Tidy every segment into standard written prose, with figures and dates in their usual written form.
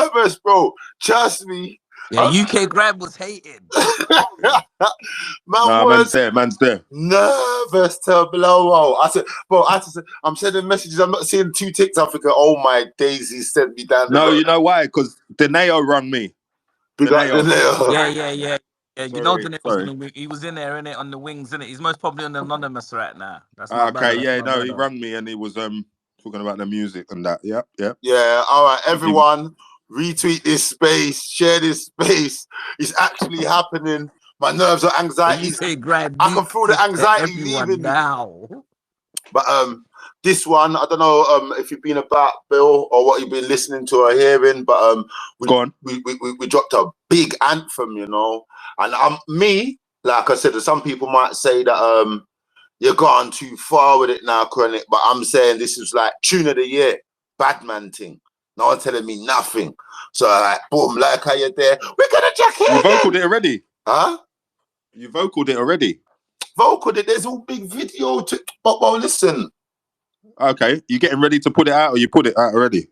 nervous, bro. Trust me. Yeah, UK Grime was hating. man's there. Nervous to blow out. I said, bro, I'm sending messages. I'm not seeing 2 ticks. I'm thinking, oh my Daisy sent me down. No, you know why? Because Deneo run me. Deneo. Yeah. You know, he was in there, innit, on the wings, innit? He's most probably on Anonymous right now. That's my brother. He run me and he was talking about the music and that. Yep. Yeah, all right, everyone, retweet this space, share this space. It's actually happening. My nerves are anxiety. I can feel the anxiety leaving now. But this one, I don't know if you've been about, Bill, or what you've been listening to or hearing, but we dropped a big anthem, you know. And me, like I said, some people might say that you're gone too far with it now, Chronik, but I'm saying this is like tune of the year, Badman thing. No one telling me nothing. So like, boom, like how you're there. We're gonna jack it. You vocaled it already? Huh? You vocaled it already? Vocaled it. There's all big video to. But well, listen. Okay, you getting ready to put it out, or you put it out already?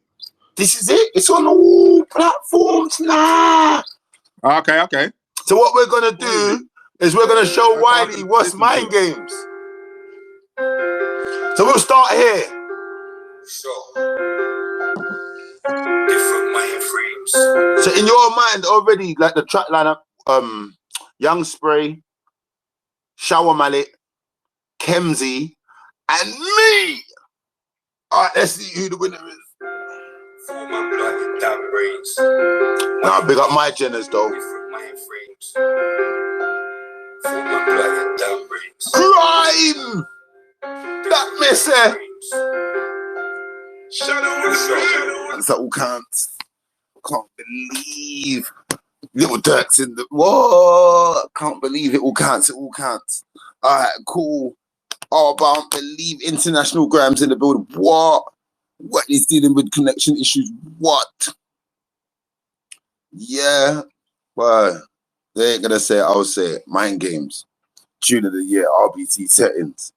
This is it. It's on all platforms now. Okay. So what we're gonna do is we're gonna show Wiley what's mind games. So we'll start here. Different mind frames. So in your mind already, like the track lineup, Young Spray, Shower Mallet, Kemsey, and me. All right, let's see who the winner is. For my blood and damn brains. Nah, big up my Jenners though. Different mind frames. For my blood and damn brains. Grime! That messy. That's all counts. Can't believe Little Dirk's in the what? Can't believe it all counts. It all counts. All right, cool. Oh, but I don't believe international Grime's in the building. What? What is dealing with connection issues? What? Yeah, but they ain't gonna say it. I'll say it. Mind games. Tune of the year. RBT settings.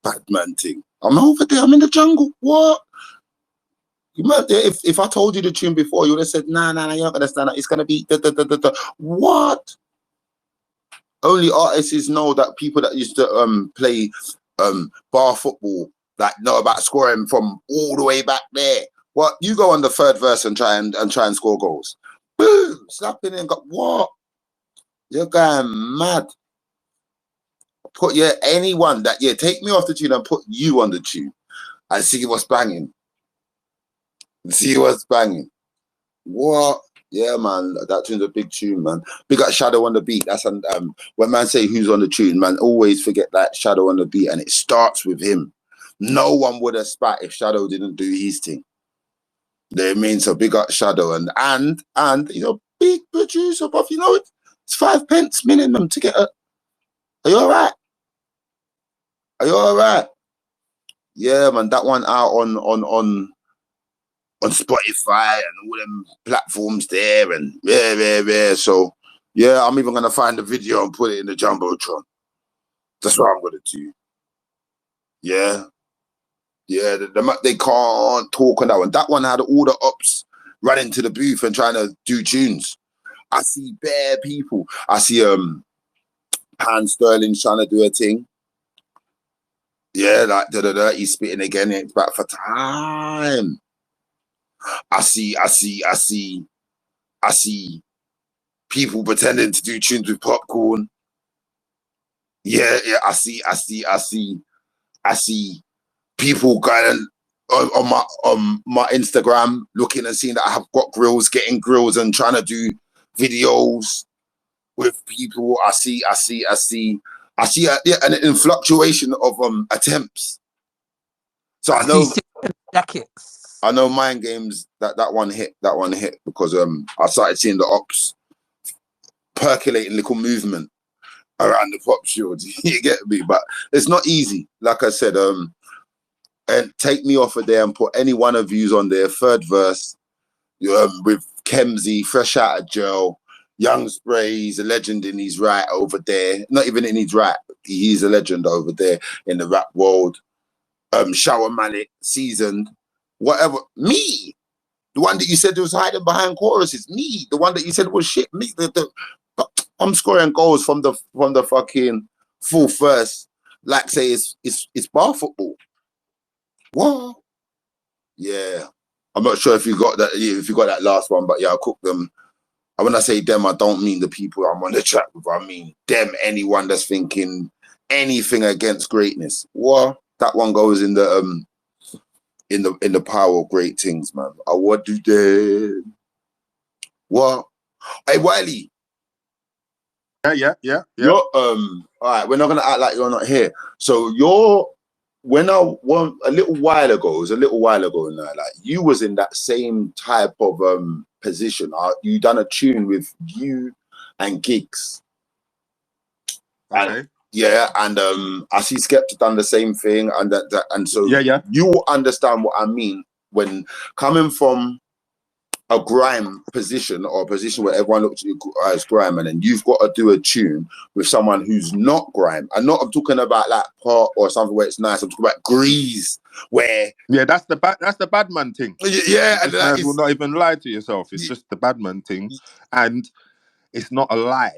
Badman thing. I'm over there. I'm in the jungle. What? If I told you the tune before, you would have said, nah, you're not gonna stand up. It's gonna be da. What? Only artists know that people that used to play bar football that know about scoring from all the way back there. What? You go on the third verse and try and score goals. Boom! Slapping in. Got what? You're going mad. Put anyone that take me off the tune and put you on the tune and see what's banging. See what's banging. What? Yeah, man. That tune's a big tune, man. Big up Shadow on the beat. That's when man say who's on the tune, man, always forget that Shadow on the beat, and it starts with him. No one would have spat if Shadow didn't do his thing. They mean so big up Shadow and big producer, but it's 5 pence minimum to get a. Are you alright? Are you alright? Yeah, man. That one out on Spotify and all them platforms there, and yeah. So yeah, I'm even gonna find the video and put it in the Jumbotron. That's what I'm gonna do. Yeah. They can't talk on that one. That one had all the ops running to the booth and trying to do tunes. I see bare people. I see Pan Sterling trying to do a thing. Yeah, like he's spitting again. It's back for time. I see people pretending to do tunes with popcorn. Yeah, I see people going on my Instagram looking and seeing that I have got grills, getting grills and trying to do videos with people. I see an fluctuation of attempts. So I know jackets. I know mind games that one hit because I started seeing the ops percolating little movement around the pop shield. You get me? But it's not easy. Like I said, and take me off of there and put any one of yous on there. Third verse with Kemsey, fresh out of jail. Young Spray, he's a legend in his right over there. Not even in his right. He's a legend over there in the rap world. Shower Mallet, seasoned. Whatever. Me. The one that you said was hiding behind choruses, me. The one that you said was shit, me. I'm scoring goals from the fucking full first, like say it's bar football. What? Yeah, I'm not sure if you got that. If you got that last one, but yeah, I cooked them. And when I say them, I don't mean the people I'm on the track with. I mean them. Anyone that's thinking anything against greatness. What? That one goes in the in the power of great things, man. What do they? What? Hey, Wiley. Yeah. You're all right. We're not gonna act like you're not here. So you're a little while ago. It was a little while ago now. Like you was in that same type of position. You done a tune with you and Gigs. Okay. And I see Skepta done the same thing, and so you will understand what I mean when coming from a grime position or a position where everyone looks at you as grime, and then you've got to do a tune with someone who's not grime. I'm talking about like pop or something where it's nice. I'm talking about grease, where that's the bad man thing. Yeah, and you will not even lie to yourself. It's just the bad man thing, and it's not a lie.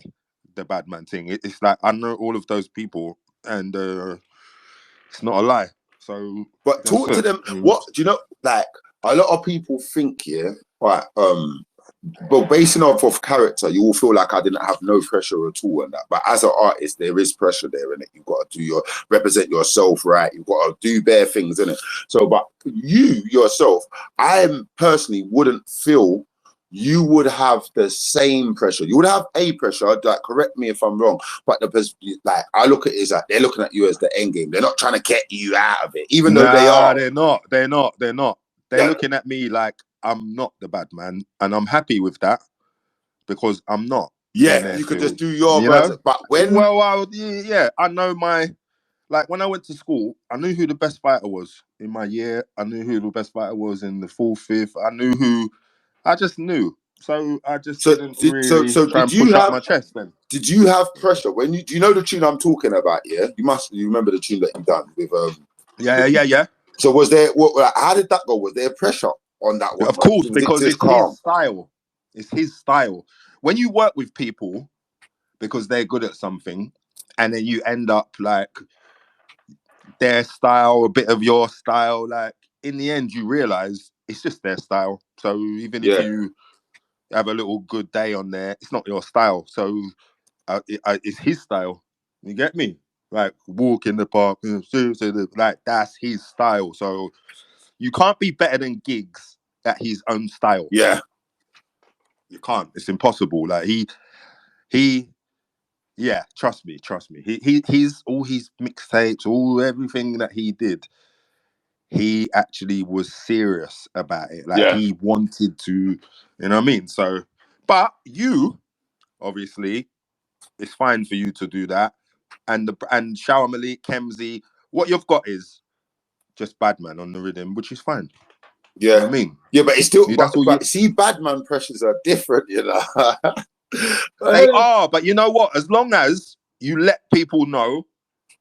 The bad man thing. It's like I know all of those people, and it's not a lie. So, but talk to them. What do you know? Like a lot of people think, right. But basing off of character, you will feel like I didn't have no pressure at all and that. But as an artist, there is pressure there in it. You've got to represent yourself right. You've got to do bare things in it. So, but you yourself, I personally wouldn't feel you would have the same pressure. You would have a pressure. Like, correct me if I'm wrong, but like I look at it as like they're looking at you as the end game. They're not trying to get you out of it, even though they are. They're not. They're looking at me like I'm not the bad man, and I'm happy with that because I'm not. Yeah, you could just do your version. But when I know like when I went to school, I knew who the best fighter was in my year. I knew who the best fighter was in the 4th, 5th. I knew who. I just knew. So I just didn't really try and push up my chest then. Did you have pressure when do you know the tune I'm talking about? Yeah, you remember the tune that you done with Yeah. So was there how did that go? Was there pressure on that one? Of course, because it's his style. It's his style. When you work with people because they're good at something, and then you end up like their style, a bit of your style, like in the end you realize it's just their style. So even if you have a little good day on there, it's not your style. So it's his style. You get me? Like walk in the park, like that's his style. So you can't be better than Gigs at his own style. Yeah, you can't. It's impossible. Like he. Yeah, trust me. He's all his mixtapes, everything that he did. He actually was serious about it. Like he wanted to, you know what I mean? So, but you, obviously, it's fine for you to do that. And Shower Malik, Kemsey, what you've got is just Badman on the rhythm, which is fine. Yeah, you know what I mean? Yeah, but it's still. But see, Badman pressures are different, you know. They are, but you know what? As long as you let people know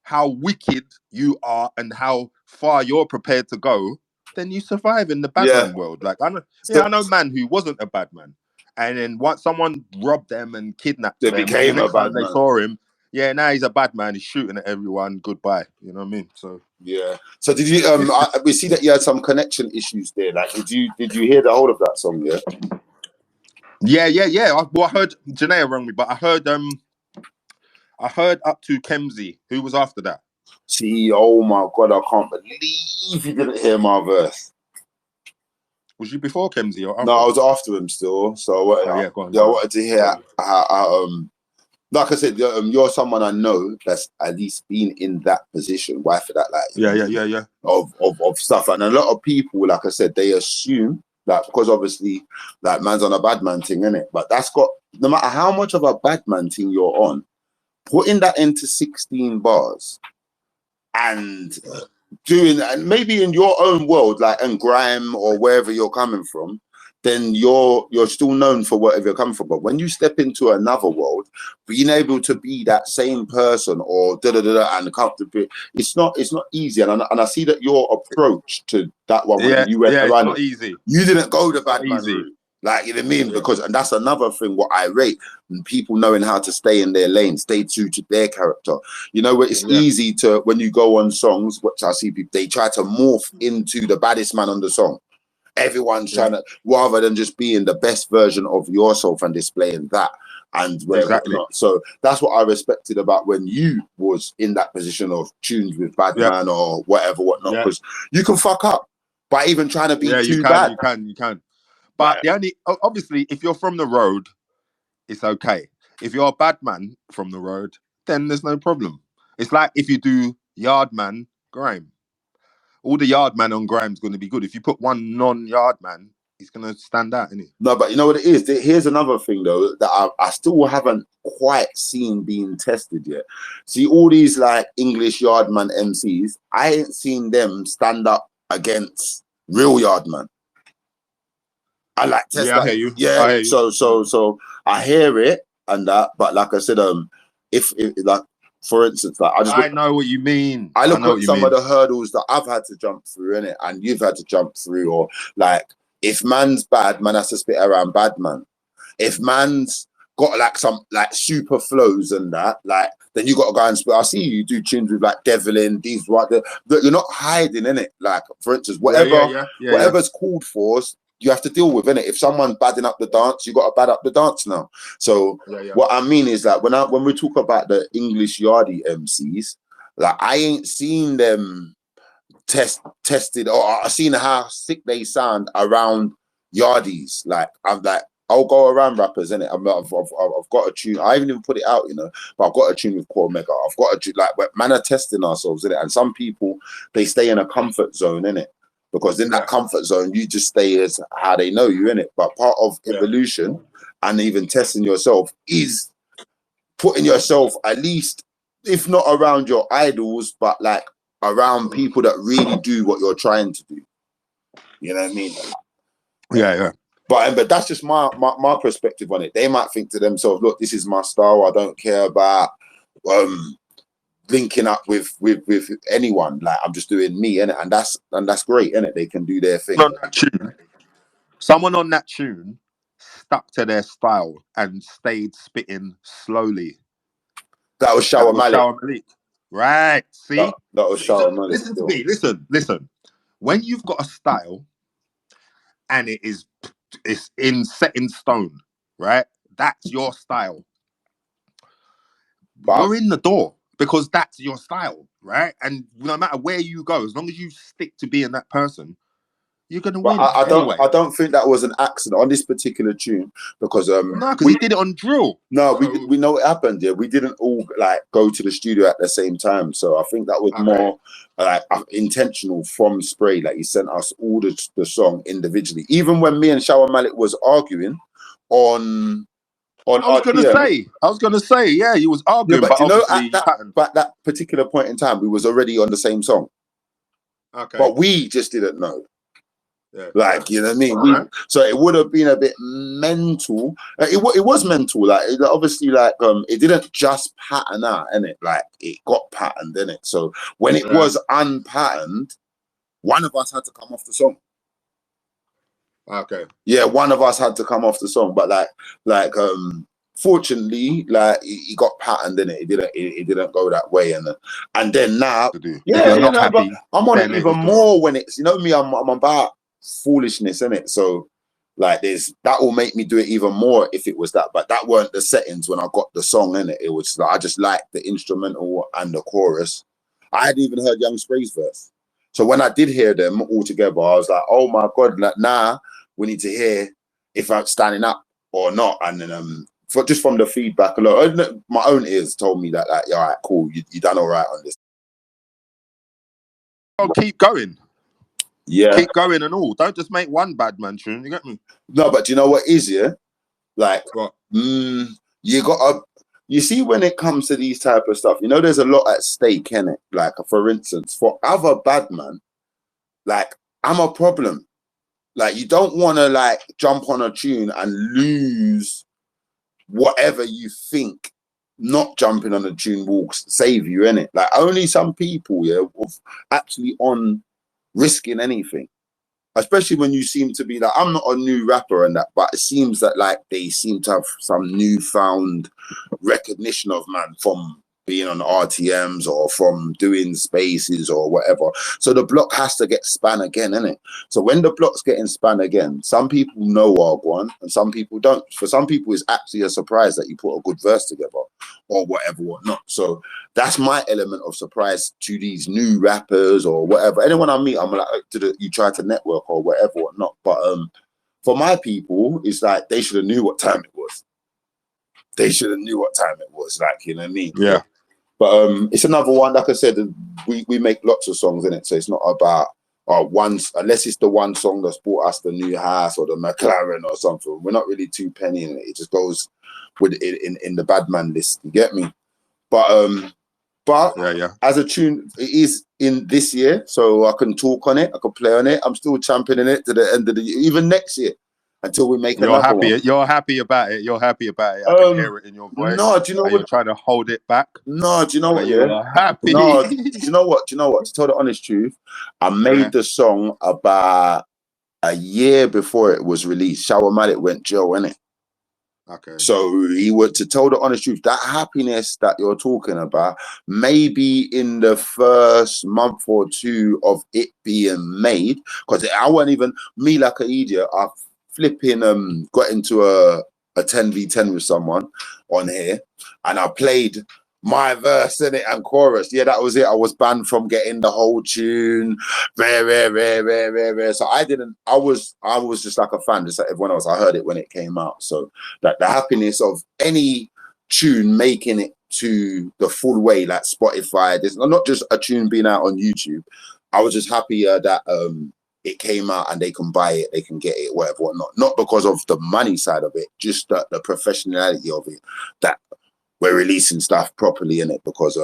how wicked you are and how far you're prepared to go, then you survive in the badman world. Like I know man who wasn't a bad man, and then once someone robbed them and kidnapped them, became the a next bad time they man. saw him. Yeah, now he's a bad man. He's shooting at everyone. Goodbye. You know what I mean? So yeah. So did you? We see that you had some connection issues there. Like, did you hear the whole of that song? Yeah. Yeah. I heard Janaea rang me, but I heard up to Kemsey. Who was after that? See, oh my God, I can't believe you didn't hear my verse. Was you before Kemsey or after? No, I was after him still. So I wanted to hear how like I said, you're someone I know that's at least been in that position. Why for that? Like, yeah. Of stuff, and a lot of people, like I said, they assume that because obviously, like man's on a bad man thing, innit? But that's got no matter how much of a bad man thing you're on, putting that into 16 bars and doing, and maybe in your own world, like in grime or wherever you're coming from, then you're still known for whatever you're coming from. But when you step into another world, being able to be that same person or and comfortable, it's not easy. And I see that your approach to that one when you went around, it's not easy. You didn't go the bad man route. Like, you know what I mean? Because, and that's another thing what I rate, and people knowing how to stay in their lane, stay true to their character. You know, it's easy to, when you go on songs, which I see people, they try to morph into the baddest man on the song. Everyone's trying to, rather than just being the best version of yourself and displaying that. And whatnot. So that's what I respected about when you was in that position of tunes with bad man or whatnot, because you can fuck up by even trying to be too bad. You can. But the only, obviously, if you're from the road, it's okay. If you're a bad man from the road, then there's no problem. It's like if you do yard man, grime. All the yard man on grime's going to be good. If you put one non-yard man, he's going to stand out, isn't he? No, but you know what it is? Here's another thing, though, that I still haven't quite seen being tested yet. See, all these, like, English yardman MCs, I ain't seen them stand up against real yardman. I like test that. I hear you. Yeah, I hear you. So I hear it and that, but like I said, if like, for instance, like I know what you mean. I look at some of the hurdles that I've had to jump through in it, and you've had to jump through, or like, if man's bad, man has to spit around bad man. If man's got like some like super flows and that, like, then you got to go and spit. I see you do tunes with like Devlin, these right there. You're not hiding in it. Like, for instance, whatever's called for, you have to deal with, innit? If someone's badding up the dance, you got to bad up the dance now. So what I mean is that when we talk about the English yardie MCs, like, I ain't seen them tested, or I've seen how sick they sound around yardies. Like, I'll go around rappers, innit? I've got a tune. I haven't even put it out, you know, but I've got a tune with Core Mega. I've got a tune, like, man are testing ourselves, innit? And some people, they stay in a comfort zone, innit? Because in that comfort zone, you just stay as how they know you, innit? But part of evolution and even testing yourself is putting yourself, at least, if not around your idols, but like around people that really do what you're trying to do. You know what I mean? Yeah. But that's just my perspective on it. They might think to themselves, look, this is my style. I don't care about linking up with anyone. Like, I'm just doing me, innit? And that's great, innit? They can do their thing. Someone on that tune stuck to their style and stayed spitting slowly. That was Shower Malik. Right. See? That was Shower Malik. Listen to me. Listen. When you've got a style and it's set in stone, right? That's your style. But you're in the door. Because that's your style, right? And no matter where you go, as long as you stick to being that person, you're gonna win. I don't think that was an accident on this particular tune, because no, because he did it on drill. No, we know what happened. Yeah, we didn't all like go to the studio at the same time, so I think that was more like intentional from Spray. Like, he sent us all the song individually, even when me and Shower Malik was arguing on. I was gonna say, yeah, he was arguing, but you know, at that particular point in time, we was already on the same song. Okay, but we just didn't know. Yeah, like, you know what I mean? So it would have been a bit mental. It was mental. Like, obviously, like, it didn't just pattern out, innit? Like, it got patterned, innit? So when it was unpatterned, one of us had to come off the song. Okay. Yeah, one of us had to come off the song, but like fortunately, like, he got patterned, in it. It didn't go that way, and then now, but I'm on it even more when it's, you know me, I'm about foolishness, innit? So like, that will make me do it even more if it was that, but that weren't the settings when I got the song, innit? It was like, I just liked the instrumental and the chorus. I hadn't even heard Young Spray's verse, so when I did hear them all together, I was like, oh my god, like, nah. We need to hear if I'm standing up or not. And then just from the feedback alone, my own ears told me that, like, yeah, all right, cool, you done all right on this. Oh, keep going. Yeah. Keep going and all. Don't just make one bad man tune, you get me? No, but do you know what is, yeah? Like, you got you see, when it comes to these type of stuff, you know, there's a lot at stake, innit? Like, for instance, for other bad man, like, I'm a problem. Like, you don't want to like jump on a tune and lose whatever you think not jumping on the tune will save you, innit? Like, only some people, yeah, actually on risking anything. Especially when you seem to be like, I'm not a new rapper and that, but it seems that like they seem to have some newfound recognition of man from being on RTMs or from doing spaces or whatever. So the block has to get spun again, innit? So when the block's getting spun again, some people know Wagwan and some people don't. For some people, it's actually a surprise that you put a good verse together or whatever, whatnot. So that's my element of surprise to these new rappers or whatever. Anyone I meet, I'm like, you try to network or whatever, whatnot. But for my people, it's like they should have knew what time it was. They should have knew what time it was, like, you know what I mean? Yeah. But it's another one, like I said, we make lots of songs in it, so it's not about unless it's the one song that's bought us the new house or the McLaren or something. We're not really too penny in it. It just goes with it in the bad man list. You get me? But yeah, as a tune, it is in this year, so I can talk on it, I can play on it. I'm still championing it to the end of the year, even next year, until we make another one. You're happy about it. You're happy about it. I can hear it in your voice. No, do you know what? You're trying to hold it back. No, do you know what? You're happy. No, do you know what? To tell the honest truth, I made the song about a year before it was released. Shower Malik went Joe, innit? Okay. So he would, to tell the honest truth, that happiness that you're talking about, maybe in the first month or two of it being made, because I wasn't even, me like an idiot, I flipping got into a 10v10 with someone on here, and I played my verse in it and chorus. Yeah, that was it. I was banned from getting the whole tune. Rare. So I was just like a fan, just like everyone else. I heard it when it came out. So that the happiness of any tune making it to the full way, like Spotify, there's not just a tune being out on YouTube. I was just happier that it came out and they can buy it, they can get it, whatever, whatnot. Not because of the money side of it, just the professionality of it, that we're releasing stuff properly in it. Because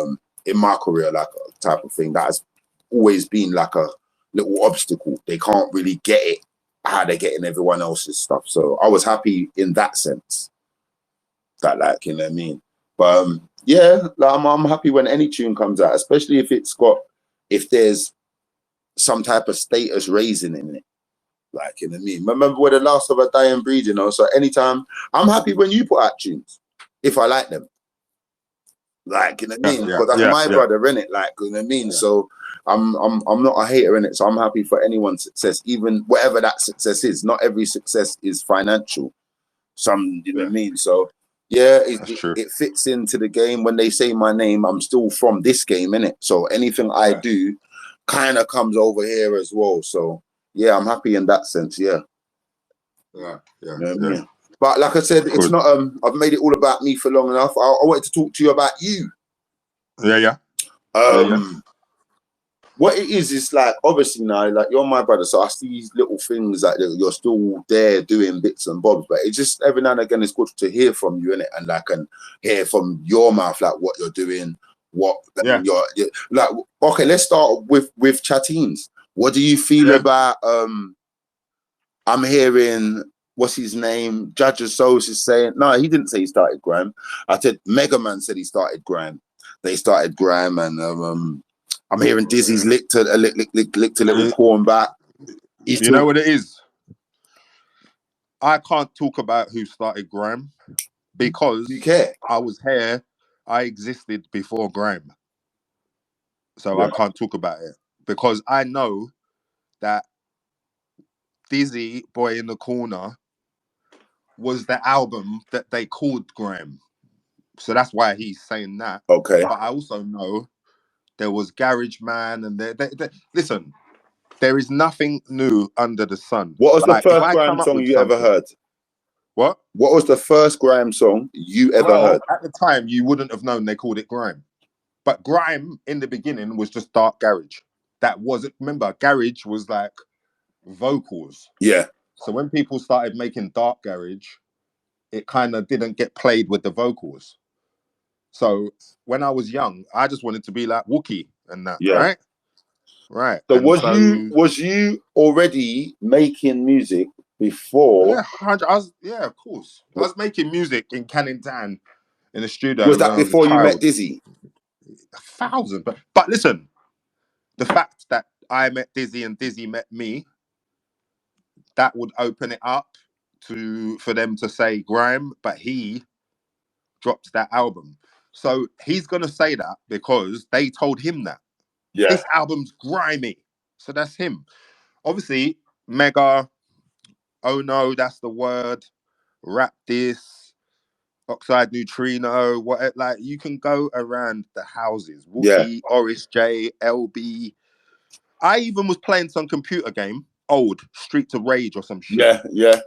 in my career, like type of thing, that has always been like a little obstacle. They can't really get it how they're getting everyone else's stuff. So I was happy in that sense. That, like, you know what I mean? But yeah, like, I'm happy when any tune comes out, especially if there's some type of status raising in it. Like, you know what I mean? Remember, we're the last of a dying breed, you know? So anytime, I'm happy when you put out tunes, if I like them. Like, you know what I mean? Because that's my brother, innit? Like, you know what I mean? Yeah. So I'm not a hater in it. So I'm happy for anyone's success, even whatever that success is. Not every success is financial. Some, you know what I mean? So yeah, it fits into the game. When they say my name, I'm still from this game, innit? So anything I do kind of comes over here as well. So yeah, I'm happy in that sense. Yeah. You know what I mean? But like I said, it's not I've made it all about me for long enough. I wanted to talk to you about you. What it is like, obviously now, like, you're my brother, so I see these little things that you're still there doing bits and bobs, but it's just every now and again it's good to hear from you, innit? And like, and hear from your mouth, like, what you're doing, what you're like. Okay, let's start with Chatines. What do you feel about I'm hearing, what's his name? Judge of Souls is saying, no, he didn't say he started Grime. I said Megaman said he started Grime. They started Grime, and I'm hearing Dizzee's licked a little corn back. You know what it is? I can't talk about who started Grime because I was here. I existed before Grime. So I can't talk about it because I know that Dizzee, Boy in the Corner, was the album that they called Grime. So that's why he's saying that. Okay. But I also know there was Garage Man, and listen, there is nothing new under the sun. What was the first Grime song you ever heard? What? What was the first Grime song you ever heard? At the time, you wouldn't have known they called it Grime. But Grime, in the beginning, was just dark garage. That wasn't, remember, garage was like vocals. Yeah. So when people started making dark garage, it kind of didn't get played with the vocals. So when I was young, I just wanted to be like Wookie and that, right? Right. So was you already making music before? Yeah, of course. I was making music in Canning Town in the studio. Was that before you met Dizzee? 1,000. But listen, the fact that I met Dizzee and Dizzee met me, that would open it up for them to say Grime, but he dropped that album. So he's gonna say that because they told him that. Yeah. This album's grimy. So that's him. Obviously, Mega, oh no, that's the word. Rap this, Oxide Neutrino, what, like, you can go around the houses. Wookie, Oris J, LB. I even was playing some computer game, old Street to Rage or some shit. Yeah.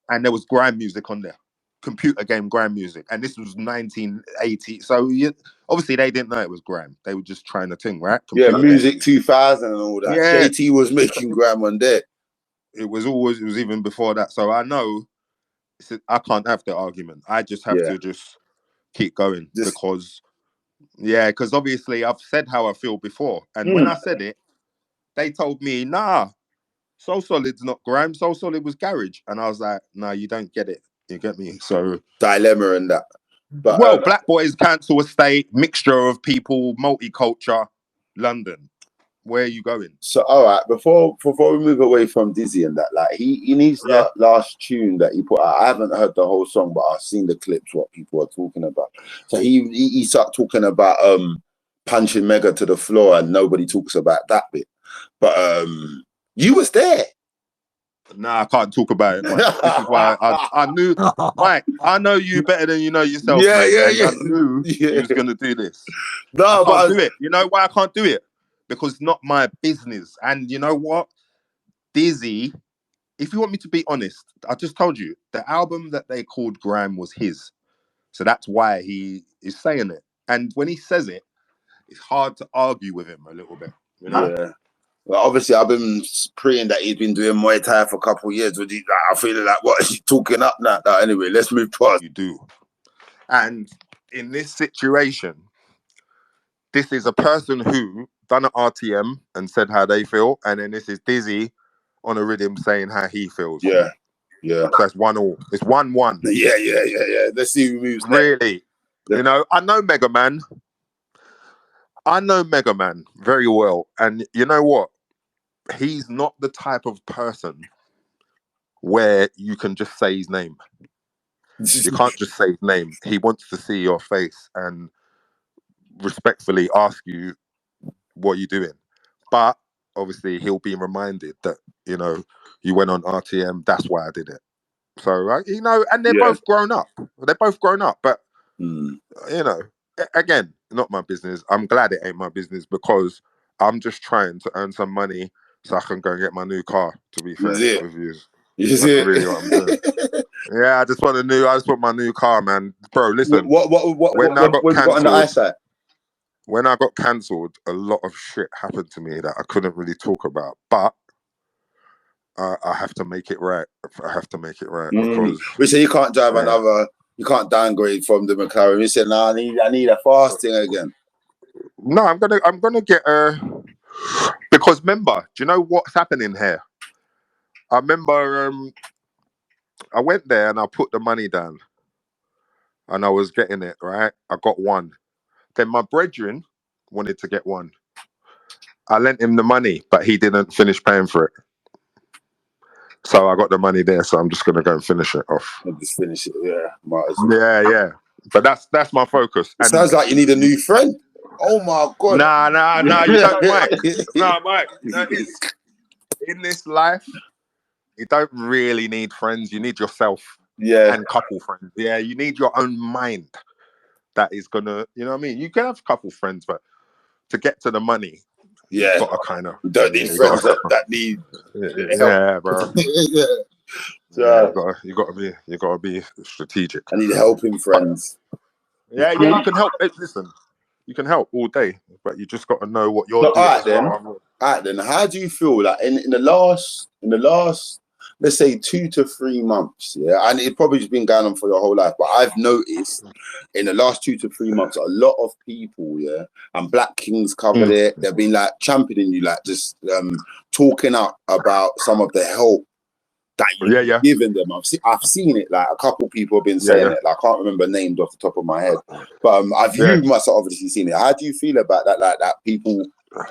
And there was grime music on there. Computer game grime music. And this was 1980. So obviously they didn't know it was grime. They were just trying to think, right? Computer Music 2000 and all that. Yeah. JT was making grime on there. It was even before that. So I know I can't have the argument. I just have to just keep going because obviously I've said how I feel before. And when I said it, they told me, nah, So Solid's not grime. So Solid was garage. And I was like, no, you don't get it. You get me? So dilemma and that. But Black Boys Council Estate, mixture of people, multiculture, London. Where are you going? So all right, before we move away from Dizzee and that, like he needs that last tune that he put out. I haven't heard the whole song, but I've seen the clips, what people are talking about. So he started talking about punching Mega to the floor, and nobody talks about that bit. But you was there. Nah, I can't talk about it, Mike. This is why I knew, Mike, I know you better than you know yourself. Yeah. I knew you was going to do this. No, I can't do it. You know why I can't do it? Because it's not my business. And you know what? Dizzee, if you want me to be honest, I just told you, the album that they called Grime was his. So that's why he is saying it. And when he says it, it's hard to argue with him a little bit. You know? Yeah. Well, obviously, I've been praying that he's been doing Muay Thai for a couple of years. I feel like, what is he talking up now? Anyway, let's move past. You do. And in this situation, this is a person who done an RTM and said how they feel. And then this is Dizzee on a rhythm saying how he feels. Yeah. So that's 1-1. It's 1-1. Yeah. Let's see who moves really. Next. You know, I know Megaman. I know Megaman very well. And you know what? He's not the type of person where you can just say his name. You can't just say his name. He wants to see your face and respectfully ask you what you're doing. But obviously he'll be reminded that, you know, you went on RTM, that's why I did it. So, you know, and they're both grown up. They're both grown up. But, you know, again, not my business. I'm glad it ain't my business because I'm just trying to earn some money so I can go and get my new car, to be fair with you. That's really what I'm doing. Yeah, I just want my new car, man. Bro, listen. When I got cancelled, a lot of shit happened to me that I couldn't really talk about. But I have to make it right. Because we say you can't drive another. You can't downgrade from the McLaren. We said, no, I need a fast thing again. No, I'm gonna get because remember, do you know what's happening here? I remember I went there and I put the money down, and I was getting it right. I got one. Then my brethren wanted to get one. I lent him the money, but he didn't finish paying for it. So I got the money there, so I'm just gonna go and finish it off. Just finish it, yeah. But that's my focus. And sounds like you need a new friend. Oh my god! Nah, you don't, Mike. No, Mike. In this life, you don't really need friends. You need yourself. Yeah. And couple friends. Yeah, you need your own mind. That is gonna, you know what I mean? You can have a couple friends, but to get to the money, you've got to kind of. You don't need friends that need. Yeah, bro. You gotta be strategic. I need helping friends. Yeah, you can help. Listen, you can help all day, but you just got to know what you're doing. All right, then. How do you feel like in the last let's say 2 to 3 months, yeah, and it's probably just been going on for your whole life, but I've noticed in the last 2 to 3 months, a lot of people, yeah, and Black Kings covered it. They've been like championing you, like just talking up about some of the help that you've given them. I've seen it. Like a couple people have been saying it. Like I can't remember names off the top of my head, but you must have obviously seen it. How do you feel about that? Like that people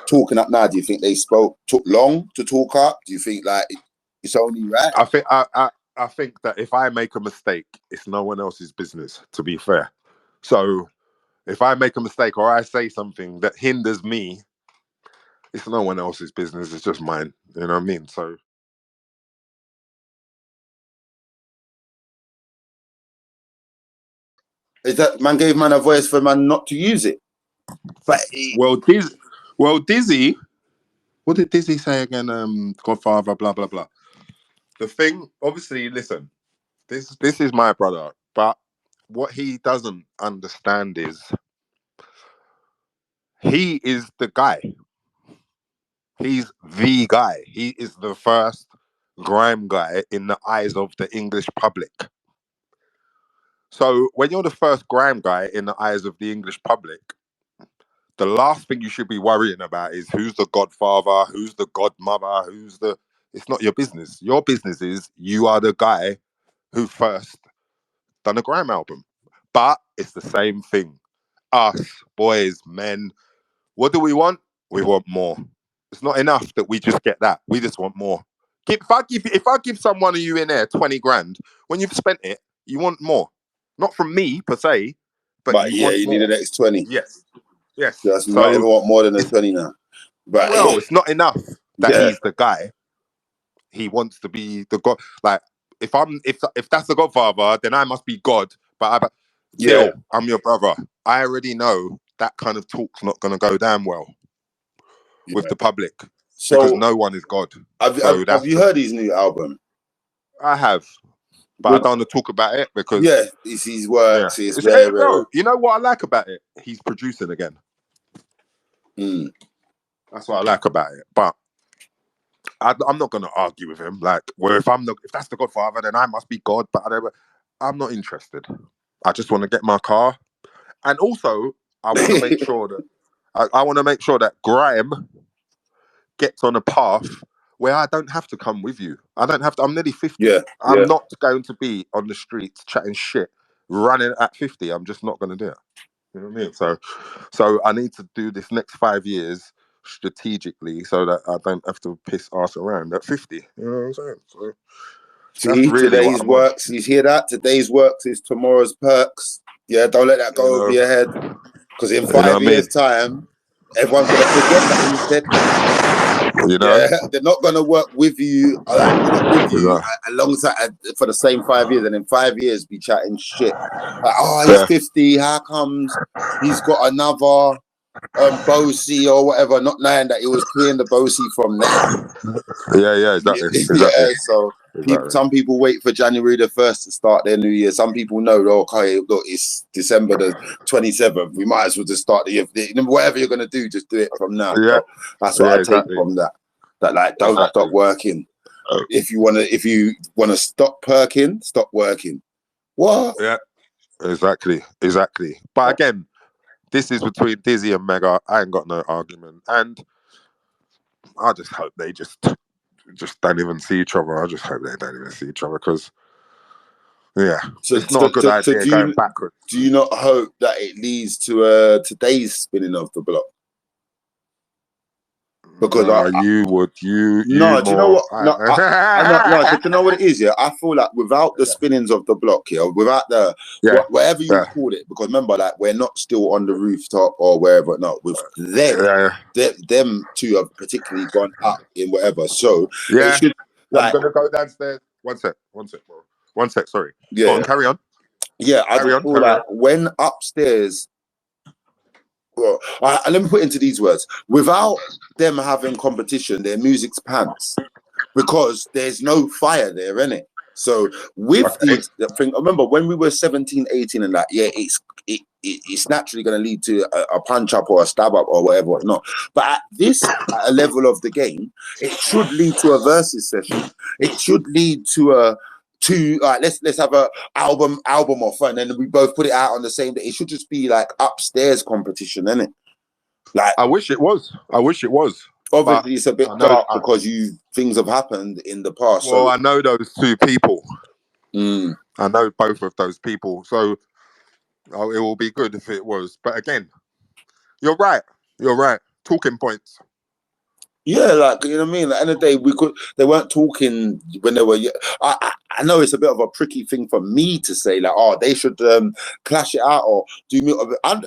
talking up now? Do you think they took long to talk up? Do you think like it's only right? I think that if I make a mistake, it's no one else's business. To be fair, so if I make a mistake or I say something that hinders me, it's no one else's business. It's just mine. You know what I mean? So. Is that man gave man a voice for man not to use it? But Dizzee, what did Dizzee say again? Godfather, blah blah blah. The thing, obviously, listen, this is my brother, but what he doesn't understand is he is the guy. He's the guy. He is the first grime guy in the eyes of the English public. So when you're the first grime guy in the eyes of the English public, the last thing you should be worrying about is who's the godfather, who's the godmother, it's not your business. Your business is you are the guy who first done a grime album. But it's the same thing. Us, boys, men, what do we want? We want more. It's not enough that we just get that. We just want more. If I give someone of you in there 20 grand, when you've spent it, you want more. Not from me per se, but you need the next 20. Yes. Yes, you might even want more than a 20 now. But well, it's not enough that he's the guy. He wants to be the god. Like if that's the Godfather, then I must be God. But I'm your brother. I already know that kind of talk's not going to go damn well with the public because no one is God. Have you heard his new album? I have. But I don't want to talk about it because it's his works. Yeah. It's bro, you know what I like about it? He's producing again. That's what I like about it. But I'm not going to argue with him. Like, well, if that's the Godfather, then I must be God. But I'm not interested. I just want to get my car, and also I want to make sure that I want to make sure that grime gets on a path where I don't have to come with you. I don't have to. I'm nearly 50. I'm not going to be on the streets chatting shit, running at 50. I'm just not going to do it. You know what I mean? So I need to do this next 5 years strategically so that I don't have to piss arse around at 50. You know what I'm saying? So see, really today's works. You hear that? Today's works is tomorrow's perks. Yeah, don't let that go over your head. Because in 5 years' time, everyone's gonna forget that you said that. You know, they're not gonna work with you, alongside for the same 5 years, and in 5 years be chatting shit. Like, he's 50. How comes he's got another Bosie or whatever? Not knowing that he was clearing the Bosie from there. Yeah, exactly. So some people wait for January the 1st to start their new year. Some people know, okay, look, it's December the 27th. We might as well just start the year. Whatever you're gonna do, just do it from now. Yeah, so that's what I take from that. That like, don't stop working. If you wanna stop perking, stop working. What? Yeah, exactly. But again, this is between Dizzee and Mega. I ain't got no argument, and I just hope they just don't even see each other. I just hope they don't even see each other because, it's not a good idea going backwards. Do you not hope that it leads to today's spinning of the block? Because do you know what? No, do you know what it is? Yeah, I feel like without the spinnings of the block here, without the whatever you call it, because remember, like we're not still on the rooftop or wherever. No, with them two have particularly gone up in whatever. So it should, I'm gonna go downstairs. One sec, bro. One sec. Sorry. Yeah. Go on, carry on. Yeah, I just feel like when upstairs. Well, let me put it into these words. Without them having competition, their music's pants because there's no fire there, innit? So with the thing, remember when we were 17, 18 and that, it's naturally going to lead to a punch up or a stab up or whatever not. But at this level of the game, it should lead to a versus session. It should lead to let's have a album offer, and then we both put it out on the same day. It should just be like upstairs competition, isn't it? Like, I wish it was. Obviously, it's a bit dark because things have happened in the past. Well, I know those two people. Mm. I know both of those people, so it will be good if it was. But again, you're right. Talking points. Yeah, like, you know what I mean? At the end of the day, they weren't talking when they were. I know it's a bit of a tricky thing for me to say, like, oh, they should clash it out or do me.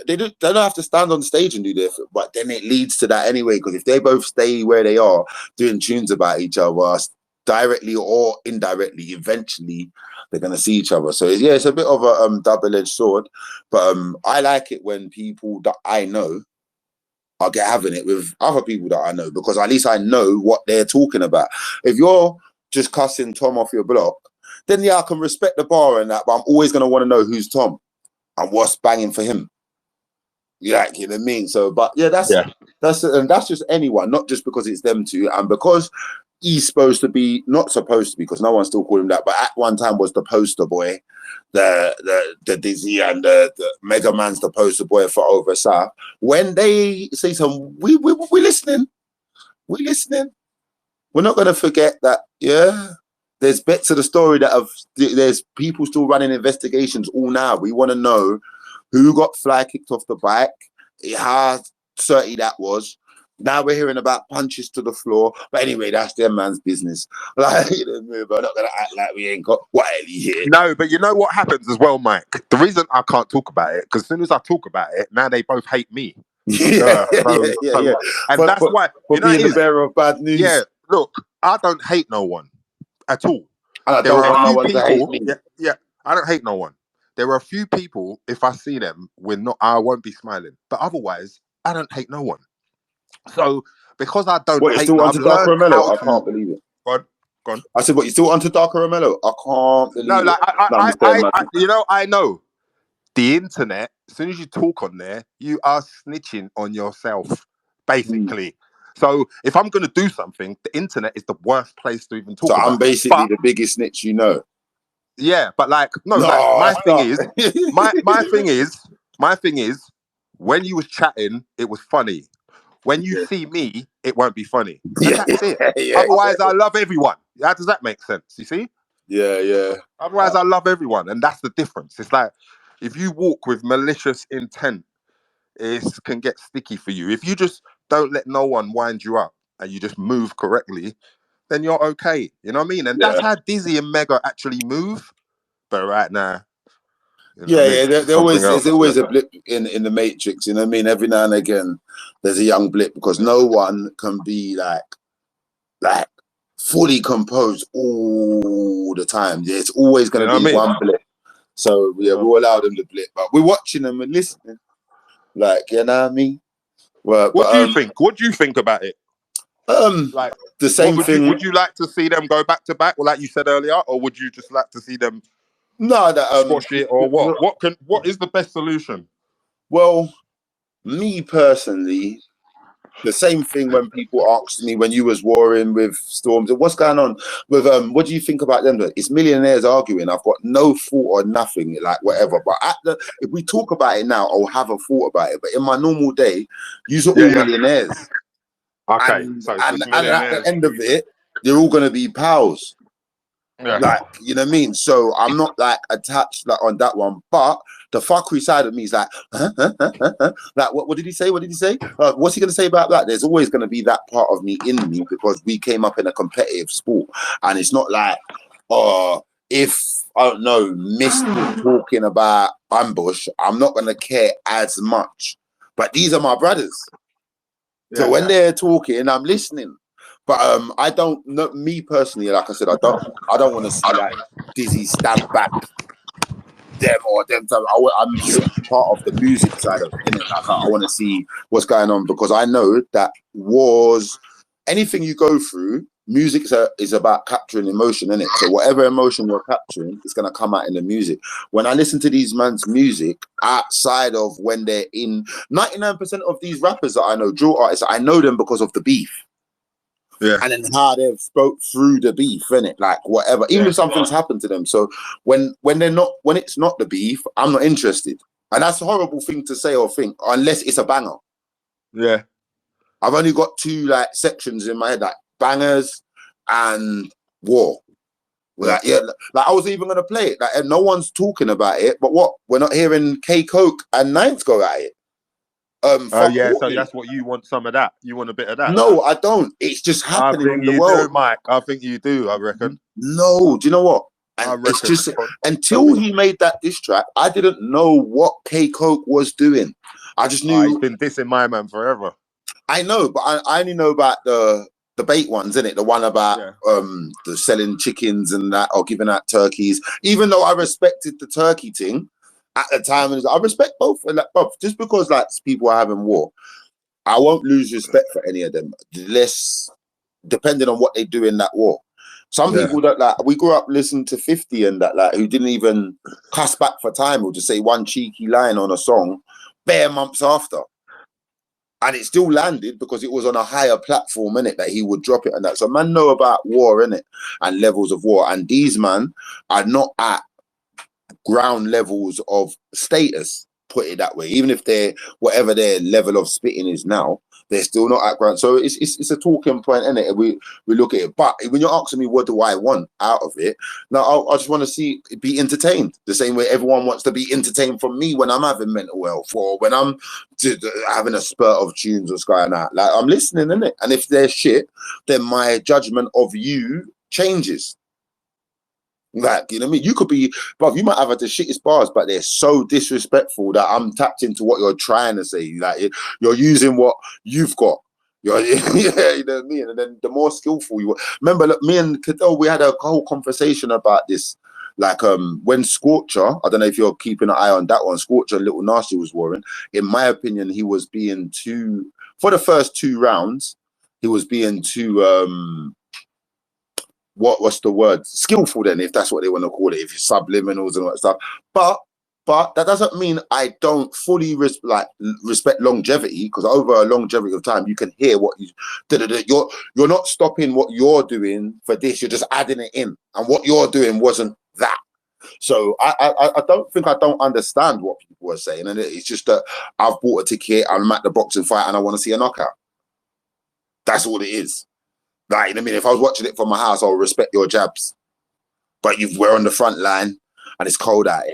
They don't have to stand on stage and do this, but then it leads to that anyway. Because if they both stay where they are doing tunes about each other, directly or indirectly, eventually they're gonna see each other. So yeah, it's a bit of a double-edged sword. But I like it when people that I know I'll get having it with other people that I know, because at least I know what they're talking about. If you're just cussing Tom off your block, then yeah, I can respect the bar and that, but I'm always going to want to know who's Tom and what's banging for him. Yeah, you know what I mean? So, but yeah, that's just anyone, not just because it's them two, and because he's not supposed to be, because no one still called him that, but at one time was the poster boy. The Dizzee and the Megaman's the poster boy for Over South. When they say something, we listening. We listening. We're not going to forget that, yeah, there's bits of the story there's people still running investigations all now. We want to know who got fly kicked off the bike, how dirty that was. Now we're hearing about punches to the floor. But anyway, that's their man's business. Like, you know, we're not going to act like we ain't got Wiley here. No, but you know what happens as well, Mike? The reason I can't talk about it, because as soon as I talk about it, now they both hate me. Yeah. And that's why, you know, being the bearer of bad news. Yeah, look, I don't hate no one at all. And I don't want no one to hate me. Yeah, I don't hate no one. There are a few people, if I see them, I won't be smiling. But otherwise, I don't hate no one. So, because I don't hate still onto Dark Caramello? I can't believe it. Go on. I said, what, you still onto Dark Caramello? I can't believe it. No, like, I know. The internet, as soon as you talk on there, you are snitching on yourself, basically. So, if I'm going to do something, the internet is the worst place to even talk about. So, I'm basically the biggest snitch you know. Yeah, but like, my thing is, when you was chatting, it was funny. When you see me, it won't be funny. That's it. Otherwise, I love everyone. How does that make sense? You see? Yeah. Otherwise, I love everyone. And that's the difference. It's like, if you walk with malicious intent, it can get sticky for you. If you just don't let no one wind you up and you just move correctly, then you're okay. You know what I mean? And that's how Dizzee and Mega actually move. But right now, you know there's always a blip in the matrix, you know what I mean? Every now and again there's a young blip, because no one can be like fully composed all the time. There's always going to be one blip. So yeah, we'll allow them to blip, but we're watching them and listening. Like, you know what I mean? Well, what do you think? What do you think about it? Like the same thing. Would you like to see them go back to back, like you said earlier, or would you just like to see them squash it, or what? What is the best solution? Well, me personally, the same thing when people asked me when you was warring with Storms, what's going on with what do you think about them? It's millionaires arguing. I've got no thought or nothing, like whatever. But if we talk about it now, I'll have a thought about it. But in my normal day, you're all millionaires. Okay, and at the end of it, they're all gonna be pals. Yeah. Like, you know what I mean? So I'm not like attached like on that one, but the fuckery side of me is like, like what did he say? What did he say? What's he gonna say about that? There's always gonna be that part of me in me, because we came up in a competitive sport, and it's not like, if I don't know, Mr. talking about ambush, I'm not gonna care as much. But these are my brothers, so when they're talking, I'm listening. But I don't know, me personally, like I said, I don't want to see like Dizzee stand back them or them. I'm just part of the music side of it. Like, I want to see what's going on, because I know that anything you go through, music is about capturing emotion, innit? So whatever emotion you're capturing, it's gonna come out in the music. When I listen to these man's music, outside of when they're in 99% of these rappers that I know, drill artists, I know them because of the beef. Yeah. And then how they've spoke through the beef, innit? Like whatever, even if something's happened to them. So when it's not the beef, I'm not interested. And that's a horrible thing to say or think, unless it's a banger. Yeah. I've only got two like sections in my head, like bangers and war. Like, like I was even gonna play it, like, and no one's talking about it. But what? We're not hearing K Coke and Nines go at it. So that's what you want. Some of that. You want a bit of that. No, I don't. It's just happening in the world, Mike. I think you do. I reckon. No, do you know what? And it's just until he made that diss track, I didn't know what K Coke was doing. I just knew he's been dissing my man forever. I know, but I only know about the bait ones, innit? The one about the selling chickens and that, or giving out turkeys. Even though I respected the turkey thing at the time, and I respect both. Like, just because like people are having war, I won't lose respect for any of them, less depending on what they do in that war. Some people that like we grew up listening to 50 and that like who didn't even cuss back for time or just say one cheeky line on a song bare months after. And it still landed because it was on a higher platform, innit, that he would drop it and that. So man know about war, innit, and levels of war. And these man are not at ground levels of status, put it that way. Even if they're whatever their level of spitting is now, they're still not at ground. So it's a talking point, innit? We look at it. But when you're asking me what do I want out of it, now I just want to see it be entertained the same way everyone wants to be entertained from me when I'm having mental health or when I'm having a spurt of tunes or sky and out. Like I'm listening, innit? And if they're shit, then my judgment of you changes. Like, you know what I mean? You could be, bruv, you might have the shittest bars, but they're so disrespectful that I'm tapped into what you're trying to say. Like, you're using what you've got. You know what I mean? And then the more skillful you were. Remember, look, me and Cadell, we had a whole conversation about this. Like, when Scorcher, I don't know if you're keeping an eye on that one, Scorcher, Little Nasty was warring. In my opinion, he was being too, for the first 2 rounds, he was being too, what's the word? Skillful then, if that's what they want to call it, if it's subliminals and all that stuff. But that doesn't mean I don't fully respect longevity, because over a longevity of time, you can hear what you're not stopping what you're doing for this, you're just adding it in. And what you're doing wasn't that. So I don't think I don't understand what people are saying. And it's just that I've bought a ticket, I'm at the boxing fight and I want to see a knockout. That's all it is. Like, you know what I mean? If I was watching it from my house, I'll respect your jabs. But we're on the front line and it's cold out here.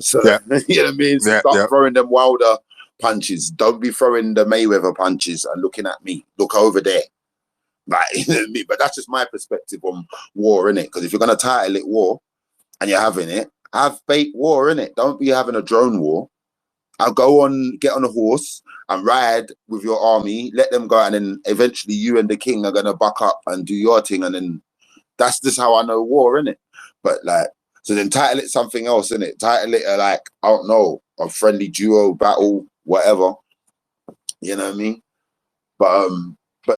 So, you know what I mean? Stop throwing them Wilder punches. Don't be throwing the Mayweather punches and looking at me. Look over there. Like, you know what I mean? But that's just my perspective on war, innit? Because if you're going to title it war and you're having it, have bait war, innit? Don't be having a drone war. I'll get on a horse and ride with your army, let them go, and then eventually you and the king are gonna buck up and do your thing, and then that's just how I know war, innit? But like, so then title it something else, innit? Title it like, I don't know, a friendly duo battle, whatever. You know what I mean? But